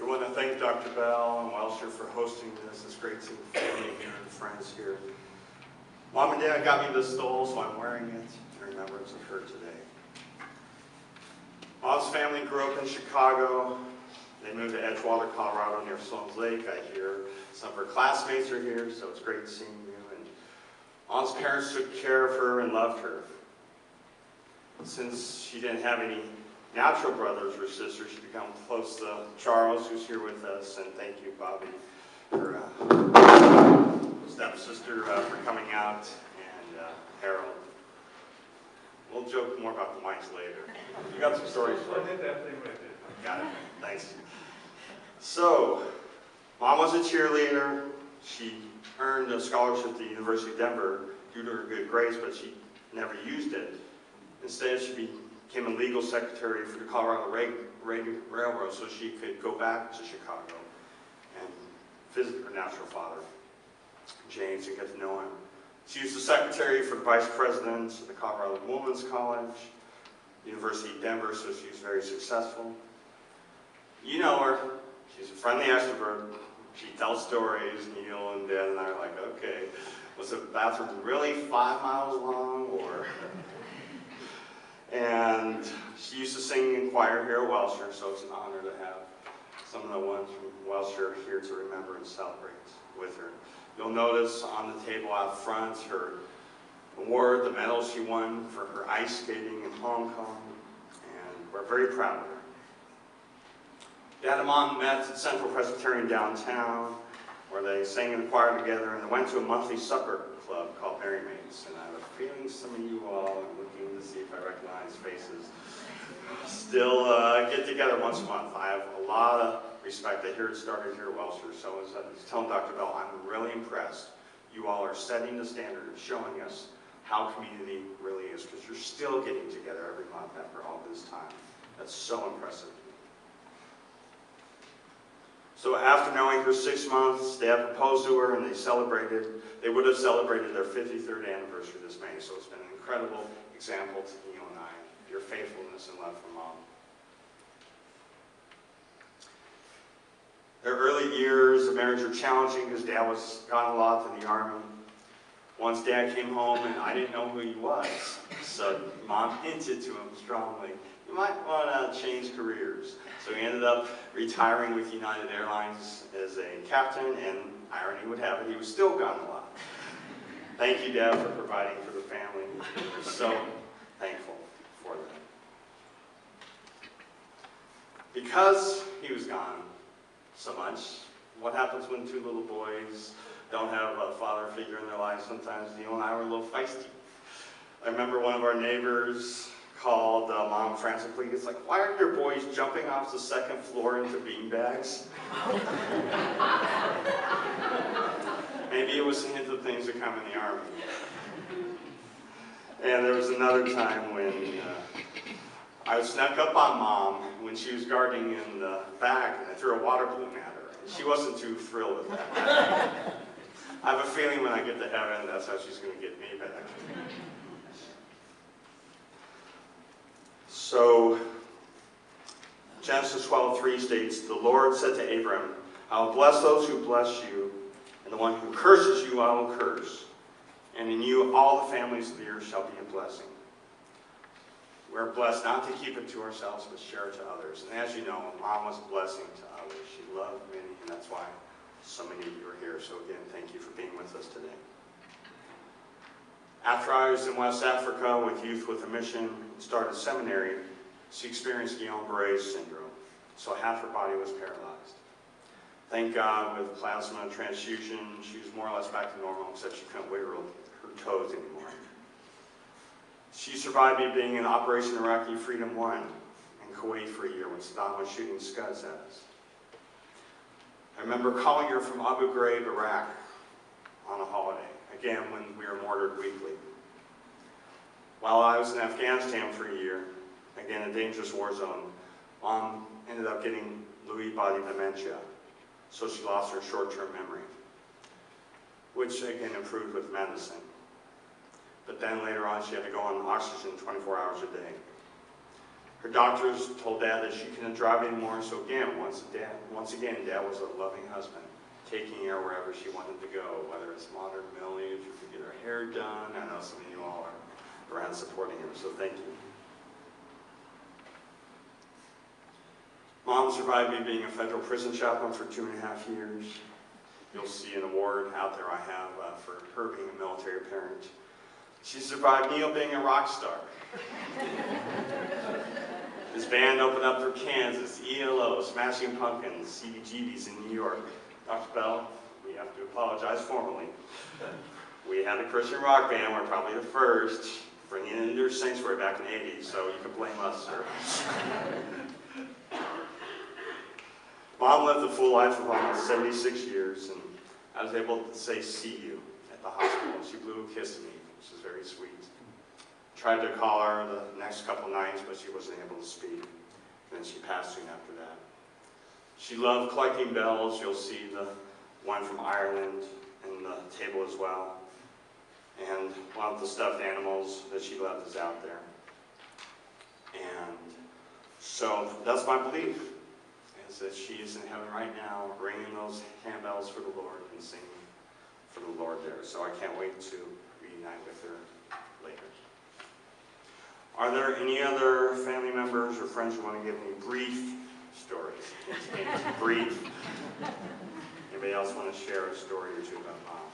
We want to thank Dr. Bell and Welsher for hosting this. It's great seeing family here and friends here. Mom and Dad got me this stole, so I'm wearing it in remembrance of her today. Mom's family grew up in Chicago. They moved to Edgewater, Colorado, near Sloan's Lake. I hear some of her classmates are here, so it's great seeing you. And Mom's parents took care of her and loved her. Since she didn't have any natural brothers or sisters, she became close to Charles, who's here with us, and thank you, Bobby, her stepsister, for coming out, and Harold. We'll joke more about the mics later. You got some stories for me? Got it. Thanks. So, Mom was a cheerleader. She earned a scholarship at the University of Denver due to her good grades, but she never used it. Instead, she became a legal secretary for the Colorado Railroad so she could go back to Chicago and visit her natural father, James, and get to know him. She was the secretary for the vice president of the Colorado Women's College, the University of Denver, so she was very successful. You know her. She's a friendly extrovert. She tells stories. Neil and Dad and I are like, okay, was the bathroom really 5 miles long, or? And she used to sing in choir here at Welsher, so it's an honor to have some of the ones from Welsher here to remember and celebrate with her. You'll notice on the table out front her award, the medal she won for her ice skating in Hong Kong, and we're very proud of her. Dad and Mom met at Central Presbyterian downtown, where they sang in the choir together, and they went to a monthly supper club called Merry Mates. And I have a feeling some of you all, I'm looking to see if I recognize faces, still get together once a month. I have a lot of respect. I hear it started here at Welsher, so as I was telling Dr. Bell, I'm really impressed. You all are setting the standard and showing us how community really is, because you're still getting together every month after all this time. That's so impressive. So after knowing her 6 months, Dad proposed to her and they would have celebrated their 53rd anniversary this May. So it's been an incredible example to Neil and I, your faithfulness and love for Mom. Their early years of marriage were challenging because Dad was gone a lot to the Army. Once Dad came home and I didn't know who he was, so Mom hinted to him strongly, you might want to change careers. So he ended up retiring with United Airlines as a captain, and irony would have it, he was still gone a lot. Thank you, Dad, for providing for the family. We're so thankful for that. Because he was gone so much, what happens when two little boys don't have a father figure in their lives? Sometimes Neil and I were a little feisty. I remember one of our neighbors called Mom frantically. It's like, why are your boys jumping off the second floor into beanbags? Maybe it was a hint of things to come in the Army. And there was another time when I snuck up on Mom when she was gardening in the back, and I threw a water balloon at her. She wasn't too thrilled with that. I have a feeling when I get to heaven, that's how she's going to get me back. So, Genesis 12:3 states, the Lord said to Abram, I will bless those who bless you, and the one who curses you I will curse. And in you all the families of the earth shall be a blessing. We're blessed not to keep it to ourselves, but share it to others. And as you know, Mom was a blessing to others. She loved many, and that's why so many of you are here. So again, thank you for being with us today. After I was in West Africa with Youth with a Mission and started seminary, she experienced Guillain-Barré syndrome, so half her body was paralyzed. Thank God, with plasma transfusion, she was more or less back to normal, except she couldn't wiggle her toes anymore. She survived me being in Operation Iraqi Freedom 1 in Kuwait for a year when Saddam was shooting scuds at us. I remember calling her from Abu Ghraib, Iraq, on a holiday, again when we were mortared weekly. While I was in Afghanistan for a year, again a dangerous war zone, Mom ended up getting Lewy body dementia, so she lost her short-term memory, which again improved with medicine. But then later on she had to go on oxygen 24 hours a day. Her doctors told Dad that she couldn't drive anymore, so again, once again, Dad was a loving husband, taking her wherever she wanted to go, whether it's Modern Millie, if you could get her hair done. I know some of you all are around supporting her, so thank you. Mom survived me being a federal prison chaplain for 2.5 years. You'll see an award out there I have for her being a military parent. She survived Neil being a rock star. His band opened up for Kansas, ELO, Smashing Pumpkins, CBGB's in New York. Dr. Bell, we have to apologize formally. We had a Christian rock band. We're probably the first, bringing in their sanctuary back in the 80s, so you can blame us, sir. Mom lived a full life of almost 76 years, and I was able to say "see you" at the hospital. She blew a kiss at me, which is very sweet. Tried to call her the next couple nights, but she wasn't able to speak. And then she passed soon after that. She loved collecting bells. You'll see the one from Ireland in the table as well. And one of the stuffed animals that she loved is out there. And so that's my belief, is that she is in heaven right now, ringing those handbells for the Lord and singing for the Lord there. So I can't wait to reunite with her later. Are there any other family members or friends who want to give me brief stories? Brief. Anybody else want to share a story or two about Mom?